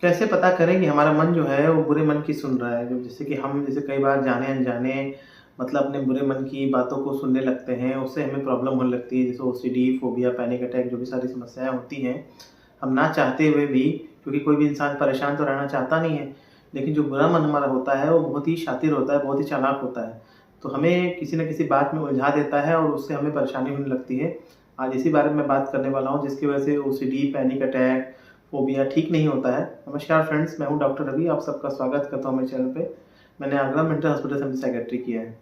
कैसे पता करें कि हमारा मन जो है वो बुरे मन की सुन रहा है? जैसे कि हम कई बार जाने-अनजाने मतलब अपने बुरे मन की बातों को सुनने लगते हैं, उससे हमें प्रॉब्लम होने लगती है, जैसे ओसीडी, फोबिया, पैनिक अटैक जो भी सारी समस्याएँ होती हैं, हम ना चाहते हुए भी, क्योंकि कोई भी इंसान परेशान तो रहना चाहता नहीं है, लेकिन जो बुरा मन हमारा होता है वो बहुत ही शातिर होता है, बहुत ही चालाक होता है। तो हमें किसी न किसी बात में उलझा देता है और उससे हमें परेशानी होने लगती है। आज इसी बारे में मैं बात करने वाला हूँ, जिसकी वजह से ओसीडी, पैनिक अटैक, फ़ोबिया ठीक नहीं होता है। नमस्कार फ्रेंड्स, मैं हूँ डॉक्टर रवि, आप सबका स्वागत करता हूँ मेरे चैनल पे। मैंने आगरा मेंटल हॉस्पिटल से अपनी साइकियाट्री किया है।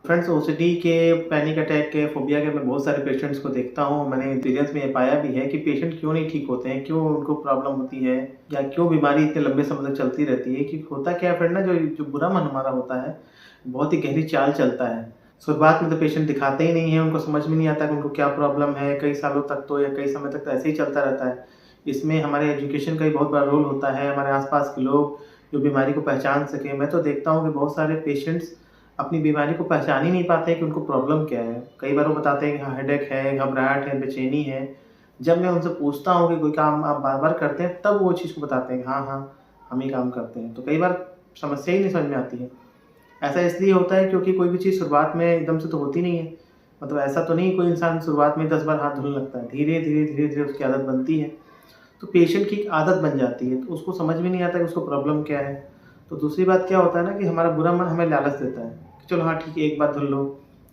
फ्रेंड्स, ओसीडी के, पैनिक अटैक के, फ़ोबिया के मैं बहुत सारे पेशेंट्स को देखता हूँ। मैंने एक्सपीरियंस में ये पाया भी है कि पेशेंट क्यों नहीं ठीक होते हैं, क्यों उनको प्रॉब्लम होती है या क्यों बीमारी इतने लंबे समय तक चलती रहती है। कि होता क्या है फ्रेंड ना, जो जो बुरा मन हमारा होता है, बहुत ही गहरी चाल चलता है। शुरुआत में तो पेशेंट दिखाते ही नहीं है, उनको समझ में नहीं आता कि उनको क्या प्रॉब्लम है, कई सालों तक तो या कई समय तक तो ऐसे ही चलता रहता है। इसमें हमारे एजुकेशन का भी बहुत बड़ा रोल होता है, हमारे आस-पास के लोग जो बीमारी को पहचान सकें। मैं तो देखता हूँ कि बहुत सारे पेशेंट्स अपनी बीमारी को पहचान ही नहीं पाते कि उनको प्रॉब्लम क्या है। कई बार वो बताते हैं कि हाँ, हेडेक है, घबराहट है, बेचैनी है। जब मैं उनसे पूछता हूँ कि कोई काम आप बार-बार करते हैं, तब वो चीज़ को बताते हैं कि हाँ, हाँ, हम ये काम करते हैं। तो कई बार समस्या ही नहीं समझ में आती है। ऐसा इसलिए होता है क्योंकि कोई भी चीज़ शुरुआत में एकदम से तो होती नहीं है। मतलब ऐसा तो नहीं कोई इंसान शुरुआत में 10 बार हाथ धुलने लगता है। धीरे-धीरे उसकी आदत बनती है। तो पेशेंट की एक आदत बन जाती है, तो उसको समझ में नहीं आता कि उसको प्रॉब्लम क्या है। तो दूसरी बात क्या होता है ना कि हमारा बुरा मन हमें लालच देता है कि चलो हाँ ठीक है, एक बार धुल लो,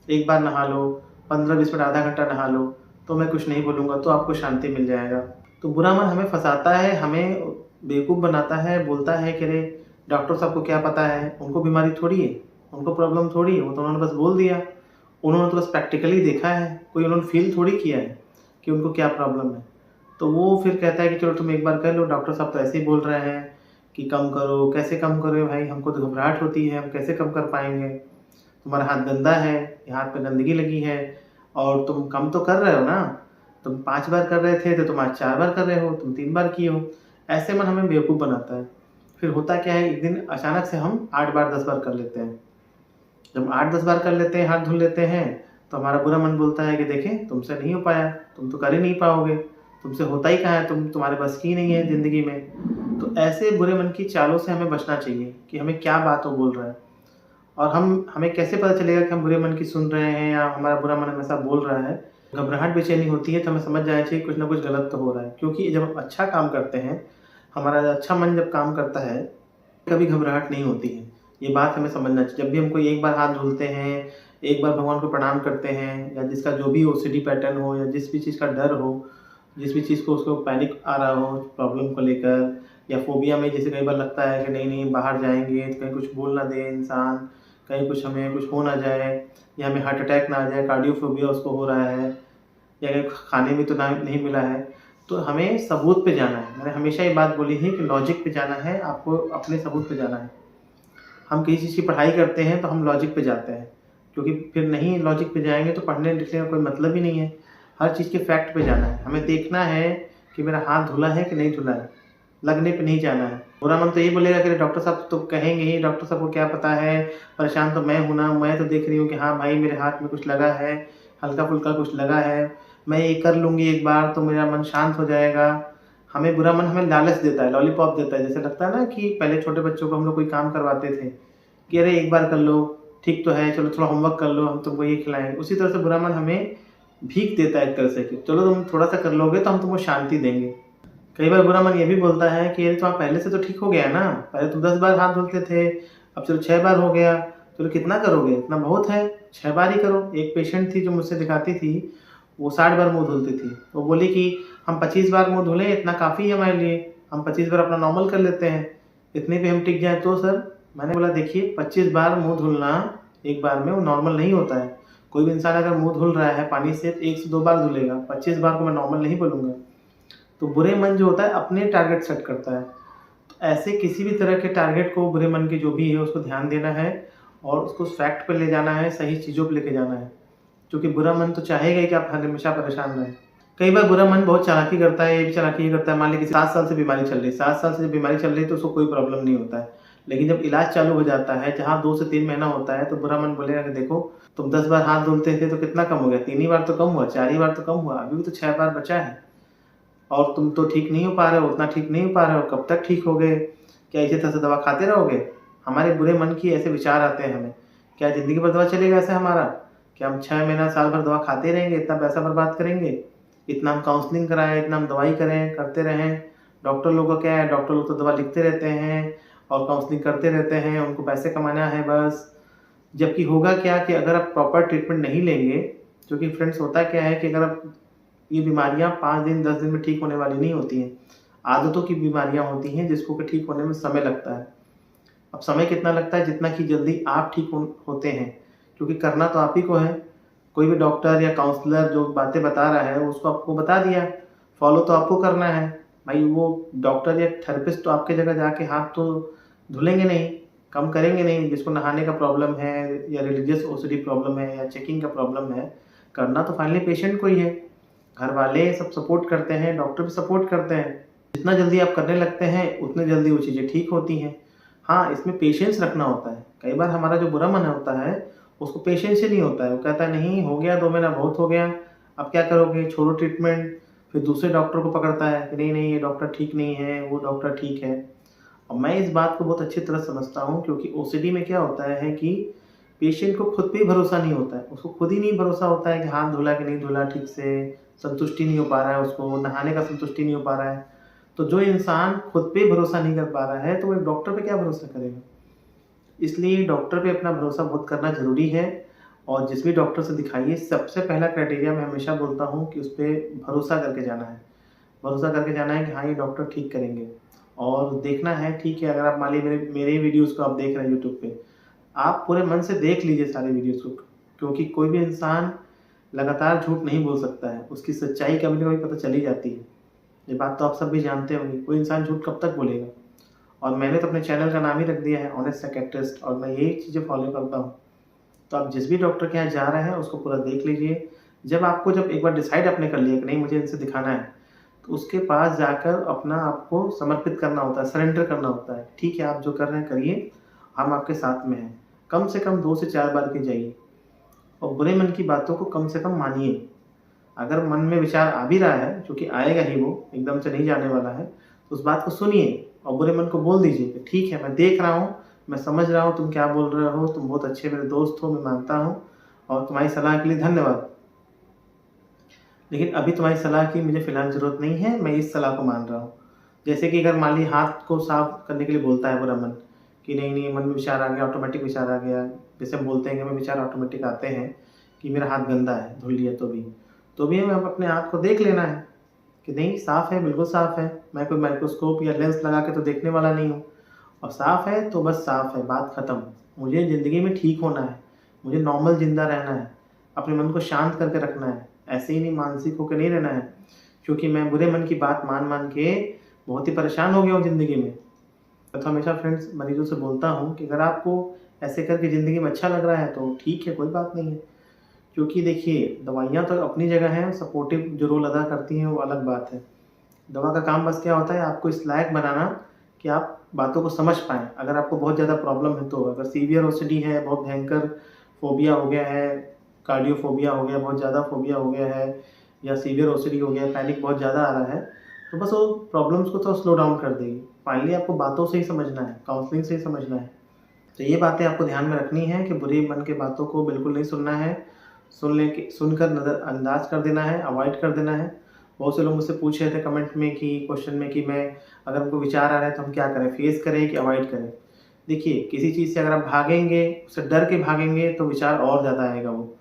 एक बार नहा लो, 15-20 मिनट, आधा घंटा नहा लो, तो मैं कुछ नहीं बोलूँगा, तो आपको शांति मिल जाएगा। तो बुरा मन हमें फँसाता है, हमें बेवकूफ़ बनाता है, बोलता है कि अरे डॉक्टर साहब को क्या पता है, उनको बीमारी थोड़ी है, उनको प्रॉब्लम थोड़ी है, वो तो उन्होंने बस बोल दिया। उन्होंने तो बस प्रैक्टिकली देखा है, कोई उन्होंने फ़ील थोड़ी किया है कि उनको क्या प्रॉब्लम है। तो वो फिर कहता है कि चलो तुम एक बार कर लो, डॉक्टर साहब तो ऐसे ही बोल रहे हैं कि कम करो। कैसे कम करें भाई, हमको तो घबराहट होती है, हम कैसे कम कर पाएँगे? तुम्हारा हाथ गंदा है, ये हाथ पे गंदगी लगी है और तुम कम तो कर रहे हो ना? तुम 5 बार कर रहे थे तो तुम आज 4 बार कर रहे हो, तुम 3 बार किए हो। ऐसे मन हमें बेवकूफ़ बनाता है। फिर होता क्या है, एक दिन अचानक से हम 8 बार 10 बार कर लेते हैं। जब 8-10 बार कर लेते हैं, हाथ धुल लेते हैं, तो हमारा बुरा मन बोलता है कि देखें तुमसे नहीं हो पाया, तुम तो कर ही नहीं पाओगे, तुमसे होता ही कहाँ है, तुम्हारे बस की नहीं है ज़िंदगी में। तो ऐसे बुरे मन की चालों से हमें बचना चाहिए कि हमें क्या बात वो बोल रहा है और हमें कैसे पता चलेगा कि हम बुरे मन की सुन रहे हैं या हमारा बुरा मन हमेशा बोल रहा है। घबराहट, बेचैनी होती है तो हमें समझ जाना चाहिए कुछ न कुछ गलत तो हो रहा है, क्योंकि जब हम अच्छा काम करते हैं, हमारा अच्छा मन जब काम करता है, कभी घबराहट नहीं होती है। ये बात हमें समझना चाहिए। जब भी हम कोई एक बार हाथ धुलते हैं, एक बार भगवान को प्रणाम करते हैं या जिसका जो भी ओसीडी पैटर्न हो या जिस भी चीज़ का डर हो, जिस भी चीज़ को उसको पैनिक आ रहा हो प्रॉब्लम को लेकर या फ़ोबिया में जैसे कई बार लगता है कि नहीं-नहीं बाहर जाएँगे तो कहीं कुछ बोल ना दे इंसान, कहीं कुछ हमें कुछ हो ना जाए या हमें हार्ट अटैक ना आ जाए, कार्डियोफ़ोबिया उसको हो रहा है या कहीं खाने में तो ना नहीं मिला है, तो हमें सबूत पे जाना है। मैंने हमेशा ये बात बोली है कि लॉजिक पे जाना है, आपको अपने सबूत पे जाना है। हम किसी चीज़ की पढ़ाई करते हैं तो हम लॉजिक पे जाते हैं, क्योंकि फिर नहीं लॉजिक पे जाएँगे तो पढ़ने लिखने का कोई मतलब ही नहीं है। हर चीज़ के फैक्ट पे जाना है, हमें देखना है कि मेरा हाथ धुला है कि नहीं धुला है, लगने पे नहीं जाना है। बुरा मन तो यही बोलेगा कि डॉक्टर साहब तो कहेंगे ही, डॉक्टर साहब को क्या पता है, परेशान तो मैं हूँ ना, मैं तो देख रही हूँ कि हाँ भाई मेरे हाथ में कुछ लगा है, हल्का-फुल्का कुछ लगा है, मैं ये कर लूँगी एक बार तो मेरा मन शांत हो जाएगा। हमें बुरा मन हमें लालच देता है, लॉलीपॉप देता है। जैसे लगता है ना कि पहले छोटे बच्चों को हम लोग कोई काम करवाते थे कि अरे एक बार कर लो, ठीक तो है, चलो थोड़ा होमवर्क कर लो, हम तुमको ये खिलाएँगे। उसी तरह से बुरा मन हमें भीख देता है एक तरह से कि चलो तुम थोड़ा-सा कर लोगे तो हम तुमको शांति देंगे। कई बार बुरा मन ये भी बोलता है कि अरे तुम्हारा पहले से तो ठीक हो गया ना, पहले तुम 10 बार हाथ धुलते थे, अब चलो 6 बार हो गया, चलो कितना करोगे? इतना बहुत है, 6 बार ही करो। एक पेशेंट थी जो मुझसे दिखाती थी, वो 60 बार मुँह धुलती थी। वो बोली कि हम 25 बार मुँह धुलें इतना काफ़ी है हमारे लिए, हम 25 बार अपना नॉर्मल कर लेते हैं, इतने पे हम टिक जाएँ तो सर? मैंने बोला देखिए 25 बार मुँह धुलना एक बार में वो नॉर्मल नहीं होता है। कोई भी इंसान अगर मुँह धुल रहा है पानी से 1 से 2 बार धुलेगा, 25 बार को मैं नॉर्मल नहीं बोलूँगा। तो बुरे मन जो होता है अपने टारगेट सेट करता है। तो ऐसे किसी भी तरह के टारगेट को बुरे मन की जो भी है उसको ध्यान देना है और उसको फैक्ट पे ले जाना है, सही चीज़ों पे लेके जाना है। क्योंकि बुरा मन तो चाहेगा ही कि आप हमेशा परेशान रहें। कई बार बुरा मन बहुत चालाकी करता है, ये भी चालाकी ये करता है, मान लीजिए 7 साल से बीमारी चल रही है, 7 साल से जब बीमारी चल रही है तो उसको कोई प्रॉब्लम नहीं होता है। लेकिन जब इलाज चालू हो जाता है, जहाँ 2 से 3 महीना होता है, तो बुरा मन बोलेगा कि देखो तुम 10 बार हाथ धुलते थे तो कितना कम हो गया? 3 ही बार तो कम हुआ, 4 ही बार तो कम हुआ, अभी भी तो 6 बार बचा है। और तुम तो ठीक नहीं हो पा रहे हो, उतना ठीक नहीं हो पा रहे हो, कब तक ठीक होगे? क्या इसी तरह से दवा खाते रहोगे? हमारे बुरे मन की ऐसे विचार आते हैं हमें। क्या ज़िंदगी भर दवा चलेगा ऐसे हमारा? क्या हम 6 महीना, साल भर दवा खाते रहेंगे, इतना पैसा बर्बाद करेंगे? इतना हम काउंसलिंग कराएँ, इतना हम दवाई करें, करते रहें। डॉक्टर लोगों का क्या है, डॉक्टर लोग तो दवा लिखते रहते हैं और काउंसलिंग करते रहते हैं, उनको पैसे कमाना है बस। जबकि होगा क्या कि अगर आप प्रॉपर ट्रीटमेंट नहीं लेंगे, क्योंकि फ्रेंड्स होता क्या है कि अगर आप ये बीमारियाँ 5 दिन 10 दिन में ठीक होने वाली नहीं होती हैं। आदतों की बीमारियाँ होती हैं जिसको कि ठीक होने में समय लगता है। अब समय कितना लगता है? जितना कि जल्दी आप ठीक होते हैं, क्योंकि करना तो आप ही को है। कोई भी डॉक्टर या काउंसलर जो बातें बता रहा है उसको आपको बता दिया, फॉलो तो आपको करना है। भाई वो डॉक्टर या थेरेपिस्ट तो आपके जगह जाके हाथ तो धुलेंगे नहीं, कम करेंगे नहीं। जिसको नहाने का प्रॉब्लम है या रिलीजियस ओसीडी प्रॉब्लम है या चेकिंग का प्रॉब्लम है, करना तो फाइनली पेशेंट को ही है। घर वाले सब सपोर्ट करते हैं, डॉक्टर भी सपोर्ट करते हैं। जितना जल्दी आप करने लगते हैं उतनी जल्दी वो चीज़ें ठीक होती हैं। हाँ, इसमें पेशेंस रखना होता है। कई बार हमारा जो बुरा मन होता है उसको पेशेंस ही नहीं होता है। वो कहता है नहीं हो गया, 2 महीना बहुत हो गया, अब क्या करोगे, छोड़ो ट्रीटमेंट। फिर दूसरे डॉक्टर को पकड़ता है कि नहीं नहीं ये डॉक्टर ठीक नहीं है, वो डॉक्टर ठीक है। और मैं इस बात को बहुत अच्छी तरह समझता हूँ, क्योंकि ओसीडी में क्या होता है कि पेशेंट को खुद पे ही भरोसा नहीं होता है। उसको खुद ही नहीं भरोसा होता है कि हाथ धुला कि नहीं धुला ठीक से, संतुष्टि नहीं हो पा रहा है, उसको नहाने का संतुष्टि नहीं हो पा रहा है। तो जो इंसान खुद पे भरोसा नहीं कर पा रहा है तो वो एक डॉक्टर पे क्या भरोसा करेगा? इसलिए डॉक्टर पे अपना भरोसा बहुत करना ज़रूरी है। और जिस भी डॉक्टर से दिखाइए, सबसे पहला क्राइटेरिया मैं हमेशा बोलता हूँ कि उस पे भरोसा करके जाना है। भरोसा करके जाना है कि हाँ, ये डॉक्टर ठीक करेंगे। और देखना है, ठीक है, अगर आप मान लीजिए मेरे ही वीडियोज़ को आप देख रहे हैं यूट्यूब पे, आप पूरे मन से देख लीजिए सारे वीडियोज़ को, क्योंकि कोई भी इंसान लगातार झूठ नहीं बोल सकता है। उसकी सच्चाई कभी न कभी पता चल ही जाती है। ये बात तो आप सब भी जानते होंगे, कोई इंसान झूठ कब तक बोलेगा? और मैंने तो अपने चैनल का नाम ही रख दिया है ऑनेस्ट साइकियाट्रिस्ट, और मैं यही चीज़ें फॉलो करता हूँ। तो आप जिस भी डॉक्टर के यहाँ जा रहे हैं उसको पूरा देख लीजिए। जब एक बार डिसाइड आपने कर लिया कि नहीं मुझे इनसे दिखाना है, तो उसके पास जाकर अपना आपको समर्पित करना होता है, सरेंडर करना होता है। ठीक है, आप जो कर रहे हैं करिए, हम आपके साथ में हैं। कम से कम 2 से 4 बार के जाइए और बुरे मन की बातों को कम से कम मानिए। अगर मन में विचार आ भी रहा है, क्योंकि आएगा ही वो, एकदम से नहीं जाने वाला है, तो उस बात को सुनिए और बुरे मन को बोल दीजिए कि ठीक है, मैं देख रहा हूँ, मैं समझ रहा हूँ तुम क्या बोल रहे हो, तुम बहुत अच्छे मेरे दोस्त हो, मैं मानता हूँ और तुम्हारी सलाह के लिए धन्यवाद। लेकिन अभी तुम्हारी सलाह की मुझे फ़िलहाल ज़रूरत नहीं है, मैं इस सलाह को मान रहा हूँ। जैसे कि अगर मान लीजिए हाथ को साफ करने के लिए बोलता है बुरा मन कि नहीं, नहीं मन में विचार आ गया, ऑटोमेटिक विचार आ गया। जैसे हम बोलते हैं कि हमें विचार ऑटोमेटिक आते हैं कि मेरा हाथ गंदा है, धुल लिया तो भी हमें अपने हाथ को देख लेना है कि नहीं साफ़ है, बिल्कुल साफ़ है। मैं कोई माइक्रोस्कोप या लेंस लगा के तो देखने वाला नहीं हूँ। और साफ़ है तो बस साफ़ है, बात ख़त्म। मुझे ज़िंदगी में ठीक होना है, मुझे नॉर्मल ज़िंदा रहना है, अपने मन को शांत करके रखना है, ऐसे ही नहीं मानसिक होकर नहीं रहना है। क्योंकि मैं बुरे मन की बात मान के बहुत ही परेशान हो गया हूँ ज़िंदगी में। मैं तो हमेशा फ्रेंड्स मरीज़ों से बोलता हूँ कि अगर आपको ऐसे करके ज़िंदगी में अच्छा लग रहा है तो ठीक है, कोई बात नहीं है। क्योंकि देखिए, दवाइयाँ तो अपनी जगह हैं, सपोर्टिव जो रोल अदा करती हैं वो अलग बात है। दवा का काम बस क्या होता है, आपको इस लायक बनाना कि आप बातों को समझ पाएँ। अगर आपको बहुत ज़्यादा प्रॉब्लम है तो, अगर सीवियर ओसीडी है, बहुत भयंकर फ़ोबिया हो गया है, कार्डियोफ़ोबिया हो गया, बहुत ज़्यादा फ़ोबिया हो गया है, या सीवियर ओसीडी हो गया, पैनिक बहुत ज़्यादा आ रहा है, तो बस वो प्रॉब्लम्स को थोड़ा स्लो डाउन कर देगी। फाइनली आपको बातों से ही समझना है, काउंसलिंग से ही समझना है। तो ये बातें आपको ध्यान में रखनी है कि बुरे मन के बातों को बिल्कुल नहीं सुनना है। सुनकर नज़रअंदाज कर देना है, अवॉइड कर देना है। बहुत से लोग मुझसे पूछ रहे थे कमेंट में कि क्वेश्चन में कि मैं अगर हमको विचार आ रहा है तो हम क्या करें, फेस करें कि अवॉइड करें? देखिए, किसी चीज़ से अगर आप भागेंगे, उससे डर के भागेंगे तो विचार और ज़्यादा आएगा वो।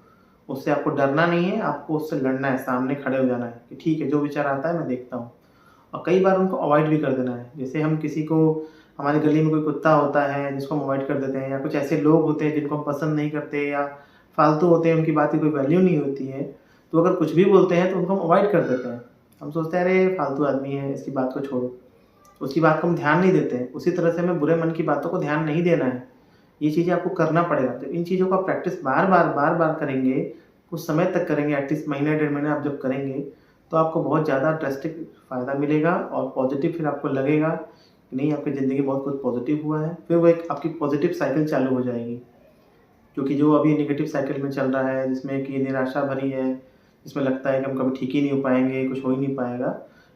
उससे आपको डरना नहीं है, आपको उससे लड़ना है, सामने खड़े हो जाना है कि ठीक है, जो विचार आता है मैं देखता हूँ। और कई बार उनको अवॉइड भी कर देना है। जैसे हम किसी को, हमारी गली में कोई कुत्ता होता है जिसको हम अवॉइड कर देते हैं, या कुछ ऐसे लोग होते हैं जिनको हम पसंद नहीं करते या फालतू होते हैं, उनकी बात की कोई वैल्यू नहीं होती है, तो अगर कुछ भी बोलते हैं तो उनको हम अवॉइड कर देते हैं। हम सोचते हैं अरे फालतू आदमी है, इसकी बात को छोड़ो, उसकी बात को हम ध्यान नहीं देते हैं। उसी तरह से हमें बुरे मन की बातों को ध्यान नहीं देना है। ये चीज़ें आपको करना पड़ेगा। तो इन चीज़ों का प्रैक्टिस बार-बार करेंगे, कुछ समय तक करेंगे, एटलीस्ट महीने, डेढ़ महीने आप जब करेंगे, तो आपको बहुत ज़्यादा ड्रास्टिक फ़ायदा मिलेगा और पॉज़िटिव फिर आपको लगेगा कि नहीं, आपकी ज़िंदगी में बहुत कुछ पॉज़िटिव हुआ है। फिर वो एक आपकी पॉज़िटिव साइकिल चालू हो जाएगी। क्योंकि जो अभी नेगेटिव साइकिल में चल रहा है, जिसमें कि निराशा भरी है, जिसमें लगता है कि हम कभी ठीक ही नहीं हो पाएँगे, कुछ हो ही नहीं पाएगा,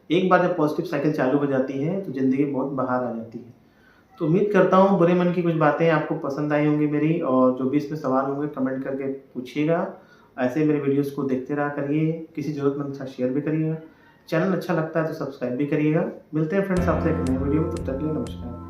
एक बार जब पॉजिटिव साइकिल चालू हो जाती है तो ज़िंदगी बहुत बाहर आ जाती है। तो उम्मीद करता हूँ बुरे मन की कुछ बातें आपको पसंद आई होंगी मेरी, और जो भी इसमें सवाल होंगे कमेंट करके पूछिएगा। ऐसे मेरे वीडियोज़ को देखते रहा करिए, किसी ज़रूरतमंद के साथ शेयर भी करिएगा। चैनल अच्छा लगता है तो सब्सक्राइब भी करिएगा। मिलते हैं फ्रेंड्स आपसे एक नए वीडियो में, तब तक के लिए नमस्कार।